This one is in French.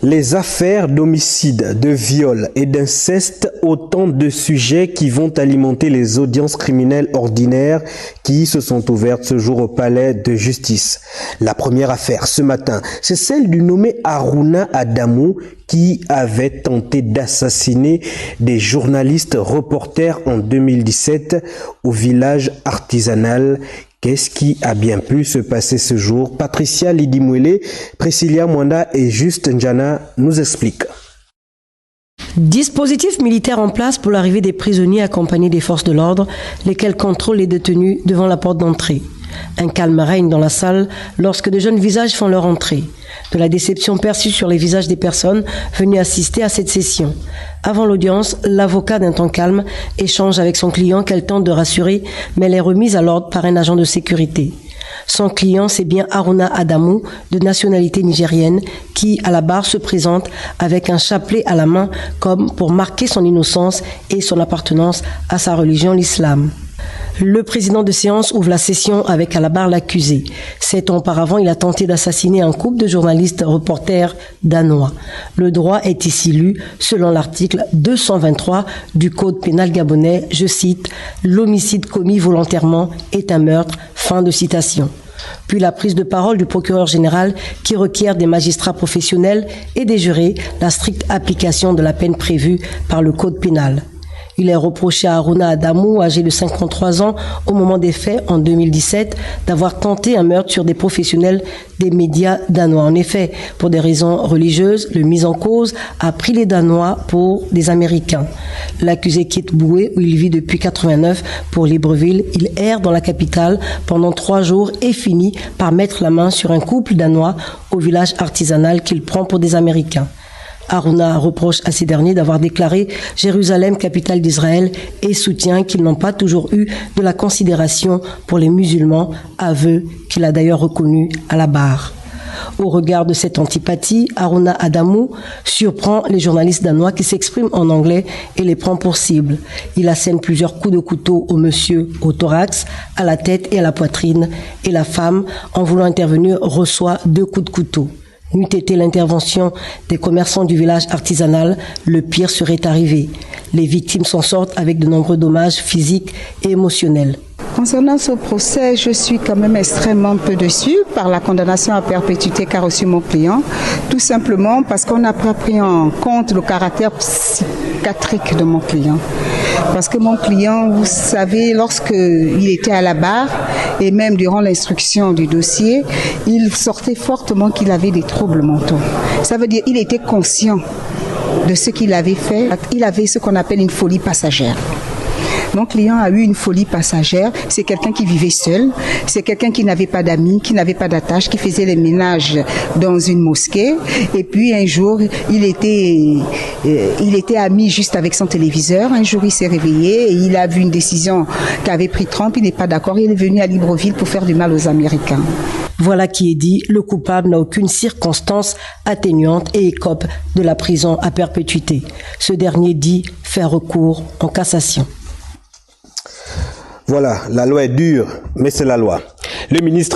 Les affaires d'homicide, de viol et d'inceste, autant de sujets qui vont alimenter les audiences criminelles ordinaires qui se sont ouvertes ce jour au palais de justice. La première affaire ce matin, c'est celle du nommé Haruna Adamou qui avait tenté d'assassiner des journalistes reporters en 2017 au village artisanal. Qu'est-ce qui a bien pu se passer ce jour? Patricia Lidimwele, Priscilla Mwanda et Juste Njana nous expliquent. Dispositif militaire en place pour l'arrivée des prisonniers accompagnés des forces de l'ordre, lesquels contrôlent les détenus devant la porte d'entrée. Un calme règne dans la salle lorsque de jeunes visages font leur entrée. De la déception perçue sur les visages des personnes venues assister à cette session. Avant l'audience, l'avocat d'un ton calme échange avec son client qu'elle tente de rassurer, mais elle est remise à l'ordre par un agent de sécurité. Son client, c'est bien Haruna Adamou, de nationalité nigérienne, qui, à la barre, se présente avec un chapelet à la main, comme pour marquer son innocence et son appartenance à sa religion, l'islam. Le président de séance ouvre la session avec à la barre l'accusé. 7 ans auparavant, il a tenté d'assassiner un couple de journalistes reporters danois. Le droit est ici lu selon l'article 223 du Code pénal gabonais, je cite, « L'homicide commis volontairement est un meurtre », fin de citation. Puis la prise de parole du procureur général qui requiert des magistrats professionnels et des jurés la stricte application de la peine prévue par le Code pénal. Il est reproché à Haruna Adamou, âgé de 53 ans, au moment des faits, en 2017, d'avoir tenté un meurtre sur des professionnels des médias danois. En effet, pour des raisons religieuses, le mis en cause a pris les Danois pour des Américains. L'accusé quitte Boué, où il vit depuis 89, pour Libreville. Il erre dans la capitale pendant 3 jours et finit par mettre la main sur un couple danois au village artisanal qu'il prend pour des Américains. Haruna reproche à ces derniers d'avoir déclaré Jérusalem capitale d'Israël et soutient qu'ils n'ont pas toujours eu de la considération pour les musulmans, aveu qu'il a d'ailleurs reconnu à la barre. Au regard de cette antipathie, Haruna Adamou surprend les journalistes danois qui s'expriment en anglais et les prend pour cible. Il assène plusieurs coups de couteau au monsieur au thorax, à la tête et à la poitrine, et la femme, en voulant intervenir, reçoit 2 coups de couteau. N'eût été l'intervention des commerçants du village artisanal, le pire serait arrivé. Les victimes s'en sortent avec de nombreux dommages physiques et émotionnels. Concernant ce procès, je suis quand même extrêmement peu déçue par la condamnation à perpétuité qu'a reçu mon client, tout simplement parce qu'on n'a pas pris en compte le caractère psychiatrique de mon client. Parce que mon client, vous savez, lorsqu'il était à la barre et même durant l'instruction du dossier, il sortait fortement qu'il avait des troubles mentaux. Ça veut dire qu'il était conscient de ce qu'il avait fait. Il avait ce qu'on appelle une folie passagère. Mon client a eu une folie passagère. C'est quelqu'un qui vivait seul. C'est quelqu'un qui n'avait pas d'amis, qui n'avait pas d'attache, qui faisait les ménages dans une mosquée. Et puis un jour, il était ami juste avec son téléviseur. Un jour, il s'est réveillé et il a vu une décision qu'avait pris Trump. Il n'est pas d'accord. Il est venu à Libreville pour faire du mal aux Américains. Voilà qui est dit, le coupable n'a aucune circonstance atténuante et écope de la prison à perpétuité. Ce dernier dit faire recours en cassation. Voilà, la loi est dure, mais c'est la loi. Le ministre